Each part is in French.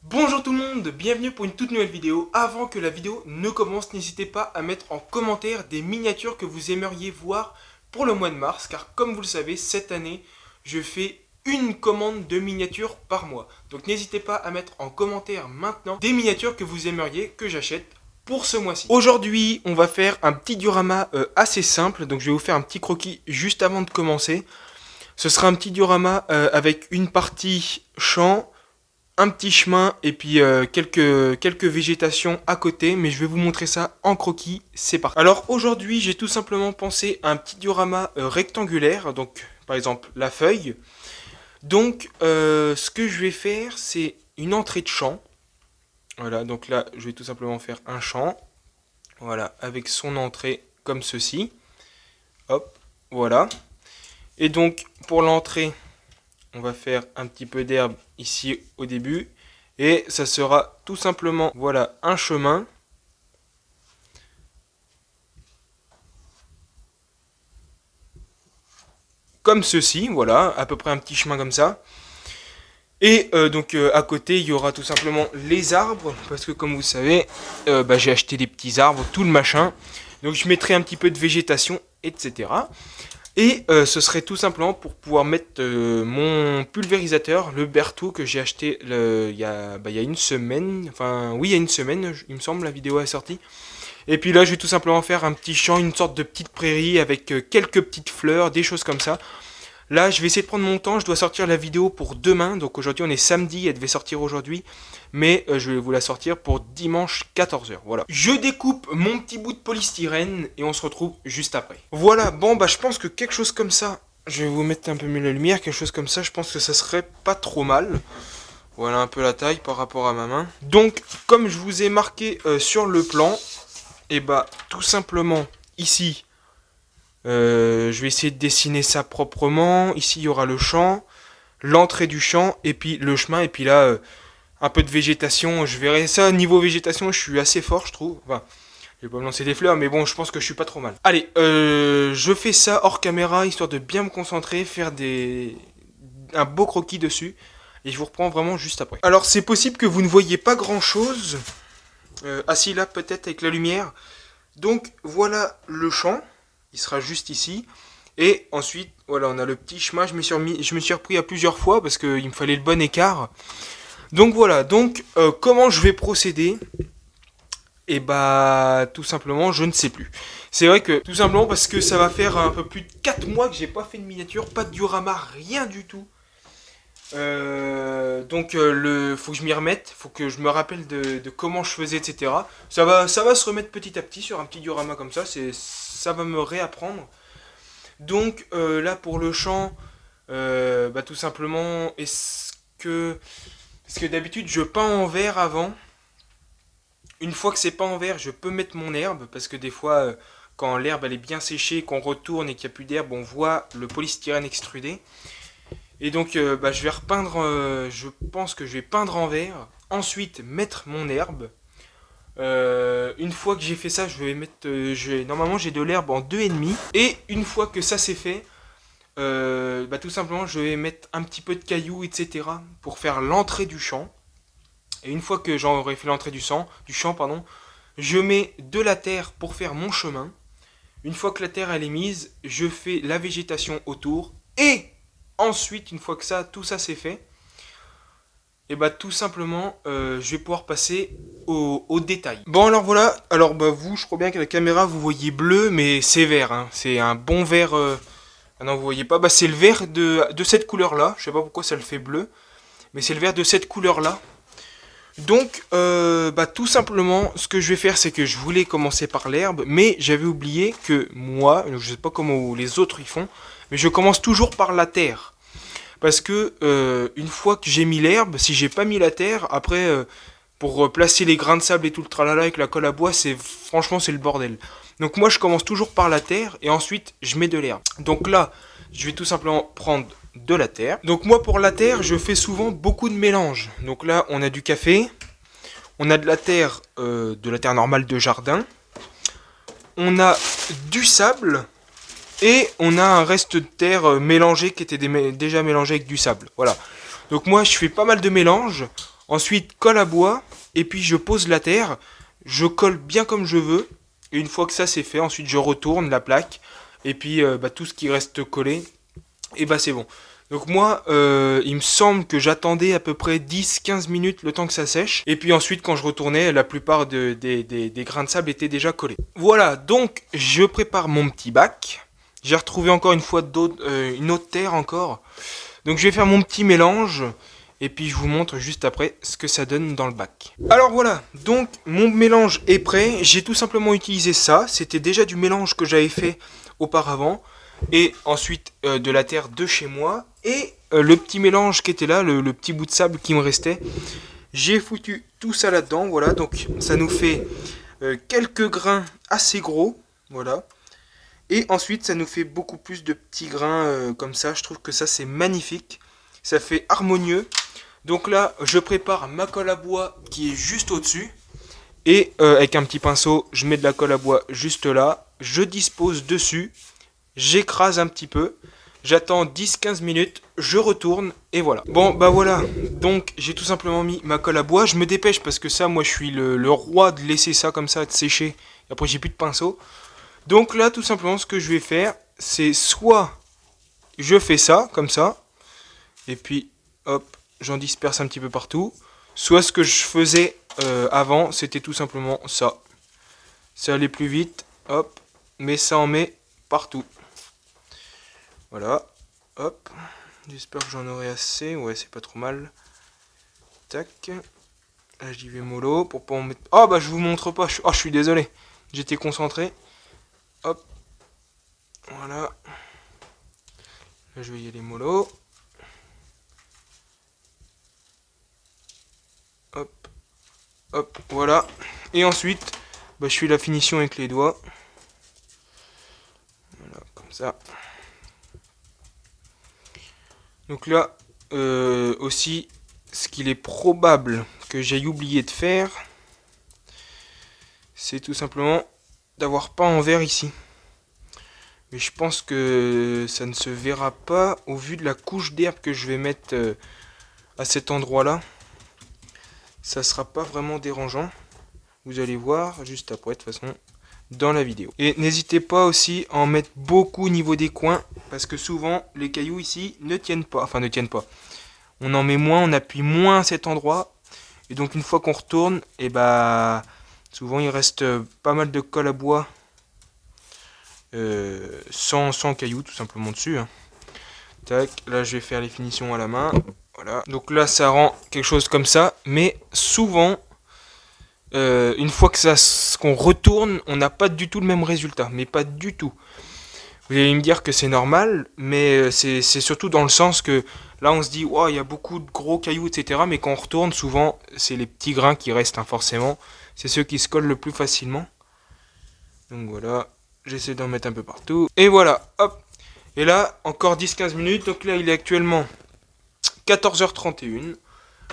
Bonjour tout le monde, bienvenue pour une toute nouvelle vidéo. Avant que la vidéo ne commence, n'hésitez pas à mettre en commentaire des miniatures que vous aimeriez voir pour le mois de mars, car comme vous le savez, cette année, je fais une commande de miniatures par mois. Donc n'hésitez pas à mettre en commentaire maintenant des miniatures que vous aimeriez que j'achète pour ce mois-ci. Aujourd'hui, on va faire un petit diorama assez simple, donc je vais vous faire un petit croquis juste avant de commencer. Ce sera un petit diorama avec une partie champ, un petit chemin et puis quelques végétations à côté, mais je vais vous montrer ça en croquis, c'est parti. Alors aujourd'hui j'ai tout simplement pensé à un petit diorama rectangulaire, donc par exemple la feuille. Donc ce que je vais faire c'est une entrée de champ. Voilà, donc là je vais tout simplement faire un champ, voilà, avec son entrée comme ceci. Hop, voilà. Et donc pour l'entrée, on va faire un petit peu d'herbe ici au début. Et ça sera tout simplement, voilà, un chemin. Comme ceci, voilà, à peu près un petit chemin comme ça. Et donc à côté, il y aura tout simplement les arbres. Parce que comme vous savez, j'ai acheté des petits arbres, tout le machin. Donc je mettrai un petit peu de végétation, etc. Et ce serait tout simplement pour pouvoir mettre mon pulvérisateur, le Berthaud, que j'ai acheté il y a une semaine. Enfin, oui, il y a une semaine, il me semble, la vidéo est sortie. Et puis là, je vais tout simplement faire un petit champ, une sorte de petite prairie avec quelques petites fleurs, des choses comme ça. Là, je vais essayer de prendre mon temps, je dois sortir la vidéo pour demain. Donc aujourd'hui, on est samedi, elle devait sortir aujourd'hui. Mais je vais vous la sortir pour dimanche 14h. Voilà. Je découpe mon petit bout de polystyrène et on se retrouve juste après. Voilà, bon, je pense que quelque chose comme ça, je vais vous mettre un peu mieux la lumière, quelque chose comme ça, je pense que ça serait pas trop mal. Voilà un peu la taille par rapport à ma main. Donc, comme je vous ai marqué sur le plan, et tout simplement ici, je vais essayer de dessiner ça proprement. Ici, il y aura le champ, l'entrée du champ, et puis le chemin, et puis là, un peu de végétation. Je verrai ça. Niveau végétation, je suis assez fort, je trouve. Enfin, je vais pas me lancer des fleurs, mais bon, je pense que je suis pas trop mal. Allez, je fais ça hors caméra, histoire de bien me concentrer, faire un beau croquis dessus. Et je vous reprends vraiment juste après. Alors, c'est possible que vous ne voyez pas grand-chose. Assis là, peut-être, avec la lumière. Donc, voilà le champ. Il sera juste ici. Et ensuite, voilà, on a le petit chemin. Je me suis repris à plusieurs fois parce qu'il me fallait le bon écart. Donc voilà, donc comment je vais procéder? Et tout simplement, je ne sais plus. C'est vrai que, tout simplement parce que ça va faire un peu plus de 4 mois que j'ai pas fait de miniature, pas de diorama, rien du tout. Faut que je m'y remette, faut que je me rappelle de comment je faisais, etc. Ça va se remettre petit à petit sur un petit diorama comme ça, ça va me réapprendre. Donc là pour le champ, tout simplement, parce que d'habitude je peins en vert avant. Une fois que c'est peint en vert, je peux mettre mon herbe, parce que des fois, quand l'herbe elle est bien séchée, qu'on retourne et qu'il n'y a plus d'herbe, on voit le polystyrène extrudé. Et donc je vais repeindre, je pense que je vais peindre en vert, ensuite mettre mon herbe. Une fois que j'ai fait ça, je vais mettre, normalement j'ai de l'herbe en 2,5. Et une fois que ça c'est fait, tout simplement je vais mettre un petit peu de cailloux, etc. pour faire l'entrée du champ. Et une fois que j'aurai fait l'entrée du champ, pardon, je mets de la terre pour faire mon chemin. Une fois que la terre elle est mise, je fais la végétation autour. Et ensuite, une fois que tout ça c'est fait, et tout simplement, je vais pouvoir passer au détail. Bon alors voilà, alors vous, je crois bien qu'à la caméra vous voyez bleu, mais c'est vert, hein. C'est un bon vert. Ah non, vous voyez pas, c'est le vert de cette couleur là. Je sais pas pourquoi ça le fait bleu, mais c'est le vert de cette couleur là. Donc, tout simplement, ce que je vais faire, c'est que je voulais commencer par l'herbe, mais j'avais oublié que moi, je sais pas comment les autres y font, mais je commence toujours par la terre. Parce que une fois que j'ai mis l'herbe, si j'ai pas mis la terre, après, pour placer les grains de sable et tout le tralala avec la colle à bois, franchement, c'est le bordel. Donc moi, je commence toujours par la terre, et ensuite, je mets de l'herbe. Donc là, je vais tout simplement prendre de la terre. Donc moi pour la terre, je fais souvent beaucoup de mélange. Donc là, on a du café, on a de la terre normale de jardin, on a du sable et on a un reste de terre mélangé qui était déjà mélangé avec du sable. Voilà. Donc moi, je fais pas mal de mélange. Ensuite, colle à bois. Et puis je pose la terre. Je colle bien comme je veux. Et une fois que ça c'est fait, ensuite je retourne la plaque. Et puis tout ce qui reste collé, et c'est bon. Donc moi, il me semble que j'attendais à peu près 10-15 minutes le temps que ça sèche. Et puis ensuite, quand je retournais, la plupart des grains de sable étaient déjà collés. Voilà, donc je prépare mon petit bac. J'ai retrouvé encore une fois une autre terre encore. Donc je vais faire mon petit mélange. Et puis je vous montre juste après ce que ça donne dans le bac. Alors voilà, donc mon mélange est prêt. J'ai tout simplement utilisé ça. C'était déjà du mélange que j'avais fait auparavant. Et ensuite de la terre de chez moi. Et le petit mélange qui était là, le petit bout de sable qui me restait. J'ai foutu tout ça là-dedans. Voilà, donc ça nous fait quelques grains assez gros. Voilà. Et ensuite ça nous fait beaucoup plus de petits grains comme ça. Je trouve que ça c'est magnifique. Ça fait harmonieux. Donc là, je prépare ma colle à bois qui est juste au-dessus. Et avec un petit pinceau, je mets de la colle à bois juste là. Je dispose dessus. J'écrase un petit peu. J'attends 10-15 minutes. Je retourne. Et voilà. Bon, voilà. Donc, j'ai tout simplement mis ma colle à bois. Je me dépêche parce que ça, moi, je suis le roi de laisser ça comme ça, de sécher. Et après, j'ai plus de pinceau. Donc là, tout simplement, ce que je vais faire, c'est soit je fais ça, comme ça. Et puis, hop, j'en disperse un petit peu partout. Soit ce que je faisais avant, c'était tout simplement ça. Ça allait plus vite, hop, mais ça en met partout. Voilà, hop. J'espère que j'en aurai assez. Ouais, c'est pas trop mal. Tac. Là, j'y vais mollo pour pas en mettre... Oh, je vous montre pas. Je suis désolé. J'étais concentré. Hop. Voilà. Là, je vais y aller mollo. Hop, hop, voilà. Et ensuite, je fais la finition avec les doigts. Voilà, comme ça. Donc là, aussi, ce qu'il est probable que j'aille oublié de faire, c'est tout simplement d'avoir pas en vert ici. Mais je pense que ça ne se verra pas au vu de la couche d'herbe que je vais mettre à cet endroit-là. Ça sera pas vraiment dérangeant. Vous allez voir juste après, de toute façon, dans la vidéo. Et n'hésitez pas aussi à en mettre beaucoup au niveau des coins, parce que souvent, les cailloux ici ne tiennent pas. Enfin, ne tiennent pas. On en met moins, on appuie moins à cet endroit. Et donc, une fois qu'on retourne, et souvent, il reste pas mal de colle à bois sans cailloux, tout simplement dessus. Hein. Tac, là, je vais faire les finitions à la main. Voilà. Donc là, ça rend quelque chose comme ça. Mais souvent, une fois qu'on retourne, on n'a pas du tout le même résultat. Mais pas du tout. Vous allez me dire que c'est normal, mais c'est surtout dans le sens que là, on se dit, wow, il y a beaucoup de gros cailloux, etc. Mais quand on retourne, souvent, c'est les petits grains qui restent, hein, forcément. C'est ceux qui se collent le plus facilement. Donc voilà, j'essaie d'en mettre un peu partout. Et voilà, hop. Et là, encore 10-15 minutes. Donc là, il est actuellement 14h31.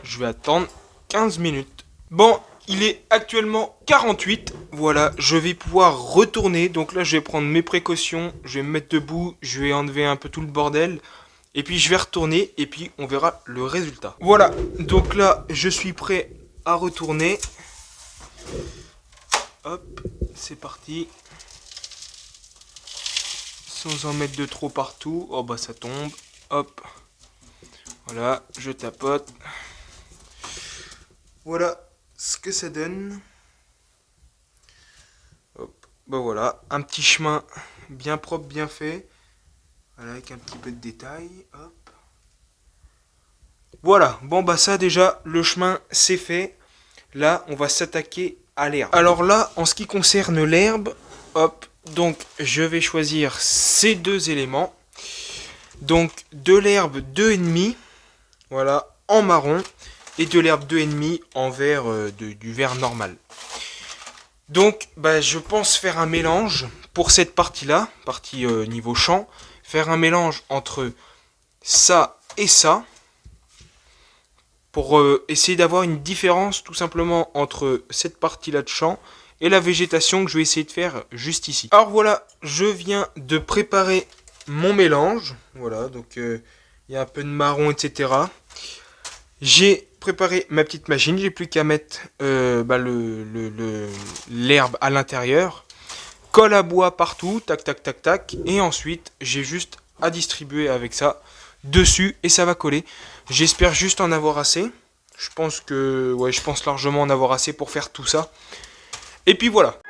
Je vais attendre 15 minutes. Bon, il est actuellement 48. Voilà, je vais pouvoir retourner. Donc là, je vais prendre mes précautions. Je vais me mettre debout. Je vais enlever un peu tout le bordel. Et puis, je vais retourner. Et puis, on verra le résultat. Voilà, donc là, je suis prêt à retourner. Hop, c'est parti. Sans en mettre de trop partout. Oh ça tombe. Hop. Voilà, je tapote. Voilà ce que ça donne. Hop. Voilà, un petit chemin bien propre, bien fait. Voilà, avec un petit peu de détail. Hop. Voilà, ça déjà, le chemin c'est fait. Là, on va s'attaquer à l'herbe. Alors là, en ce qui concerne l'herbe, hop. Donc, je vais choisir ces deux éléments. Donc, de l'herbe 2,5, voilà, en marron, et de l'herbe 2,5 en vert, du vert normal. Donc, je pense faire un mélange pour cette partie-là, partie niveau champ, faire un mélange entre ça et ça, pour essayer d'avoir une différence tout simplement entre cette partie-là de champ et la végétation que je vais essayer de faire juste ici. Alors voilà, je viens de préparer mon mélange. Voilà, donc il y a un peu de marron, etc. J'ai préparé ma petite machine. J'ai plus qu'à mettre l'herbe à l'intérieur. Colle à bois partout, tac tac tac tac. Et ensuite, j'ai juste à distribuer avec ça dessus et ça va coller. J'espère juste en avoir assez. Je pense largement en avoir assez pour faire tout ça. Et puis voilà.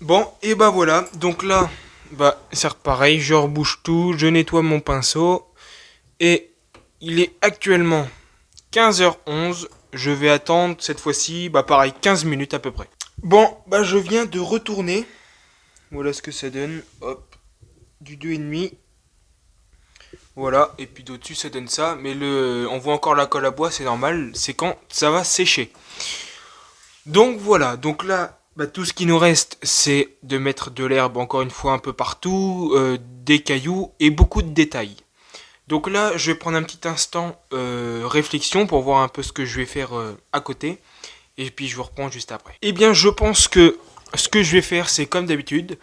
Bon, et bah voilà, donc là, c'est pareil, je rebouche tout, je nettoie mon pinceau, et il est actuellement 15h11, je vais attendre cette fois-ci, pareil, 15 minutes à peu près. Bon, je viens de retourner, voilà ce que ça donne, hop, du 2,5, voilà, et puis d'au-dessus ça donne ça, mais on voit encore la colle à bois, c'est normal, c'est quand ça va sécher. Donc voilà, donc là, tout ce qui nous reste, c'est de mettre de l'herbe encore une fois un peu partout, des cailloux et beaucoup de détails. Donc là, je vais prendre un petit instant réflexion pour voir un peu ce que je vais faire à côté. Et puis je vous reprends juste après. Eh bien, je pense que ce que je vais faire, c'est comme d'habitude.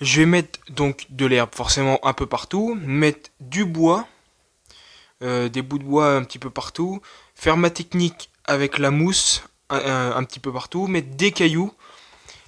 Je vais mettre donc de l'herbe forcément un peu partout, mettre du bois, des bouts de bois un petit peu partout, faire ma technique avec la mousse un petit peu partout, mettre des cailloux.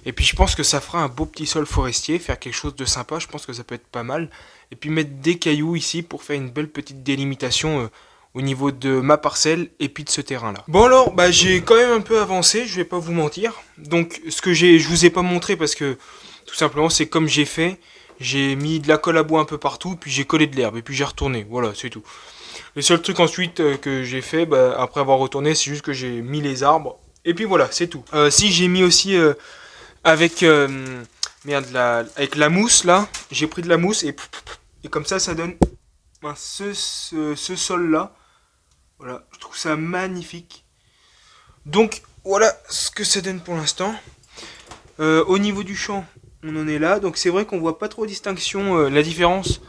Et puis je pense que ça fera un beau petit sol forestier, faire quelque chose de sympa, je pense que ça peut être pas mal. Et puis mettre des cailloux ici pour faire une belle petite délimitation au niveau de ma parcelle et puis de ce terrain là. Bon alors, j'ai quand même un peu avancé, je vais pas vous mentir. Donc je vous ai pas montré parce que tout simplement c'est comme j'ai fait. J'ai mis de la colle à bois un peu partout, puis j'ai collé de l'herbe et puis j'ai retourné, voilà c'est tout. Le seul truc ensuite que j'ai fait, après avoir retourné, c'est juste que j'ai mis les arbres. Et puis voilà, c'est tout. Si j'ai mis aussi... avec avec la mousse là, j'ai pris de la mousse et comme ça donne ce sol là. Voilà, je trouve ça magnifique. Donc voilà ce que ça donne pour l'instant. Au niveau du champ, on en est là. Donc c'est vrai qu'on voit pas trop distinction, la différence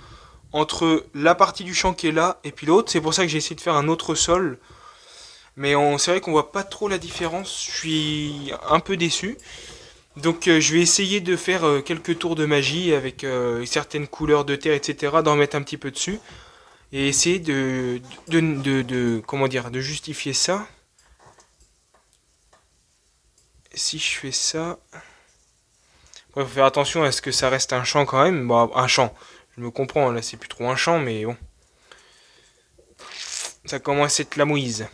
entre la partie du champ qui est là et puis l'autre. C'est pour ça que j'ai essayé de faire un autre sol. Mais c'est vrai qu'on voit pas trop la différence. Je suis un peu déçu. Donc je vais essayer de faire quelques tours de magie avec certaines couleurs de terre, etc. D'en mettre un petit peu dessus. Et essayer comment dire, de justifier ça. Si je fais ça... Il faut faire attention à ce que ça reste un champ quand même. Bon, un champ, je me comprends, là c'est plus trop un champ, mais bon. Ça commence à être la mouise.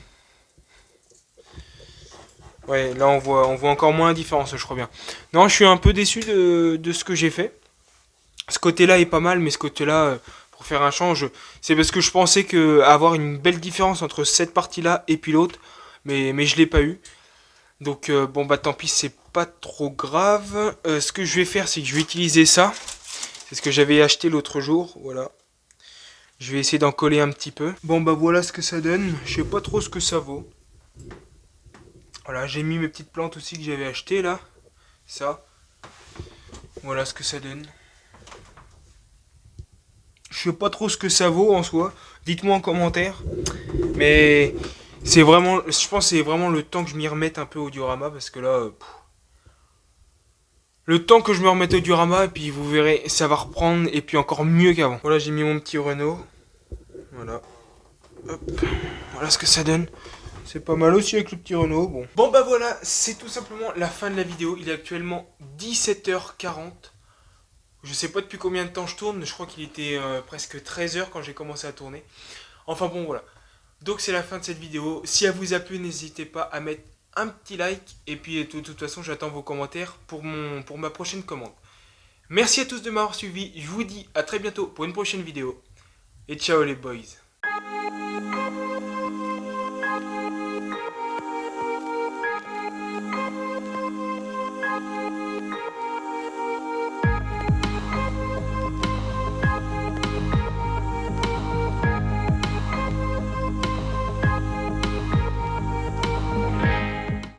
Ouais, là on voit encore moins la différence, je crois bien. Non, je suis un peu déçu de ce que j'ai fait. Ce côté-là est pas mal, mais ce côté-là, pour faire un champ, c'est parce que je pensais avoir une belle différence entre cette partie-là et puis l'autre, mais je l'ai pas eu. Donc tant pis, c'est pas trop grave. Ce que je vais faire, c'est que je vais utiliser ça. C'est ce que j'avais acheté l'autre jour, voilà. Je vais essayer d'en coller un petit peu. Bon voilà ce que ça donne. Je sais pas trop ce que ça vaut. Voilà, j'ai mis mes petites plantes aussi que j'avais achetées là. Ça. Voilà ce que ça donne. Je sais pas trop ce que ça vaut en soi. Dites-moi en commentaire. Mais c'est vraiment, je pense que c'est vraiment le temps que je m'y remette un peu au diorama parce que là, le temps que je me remette au diorama et puis vous verrez, ça va reprendre et puis encore mieux qu'avant. Voilà, j'ai mis mon petit Renault. Voilà. Hop. Voilà ce que ça donne. C'est pas mal aussi avec le petit Renault, bon. Bon voilà, c'est tout simplement la fin de la vidéo. Il est actuellement 17h40. Je sais pas depuis combien de temps je tourne, je crois qu'il était presque 13h quand j'ai commencé à tourner. Enfin bon voilà. Donc c'est la fin de cette vidéo. Si elle vous a plu, n'hésitez pas à mettre un petit like. Et puis de toute façon, j'attends vos commentaires pour ma prochaine commande. Merci à tous de m'avoir suivi. Je vous dis à très bientôt pour une prochaine vidéo. Et ciao les boys.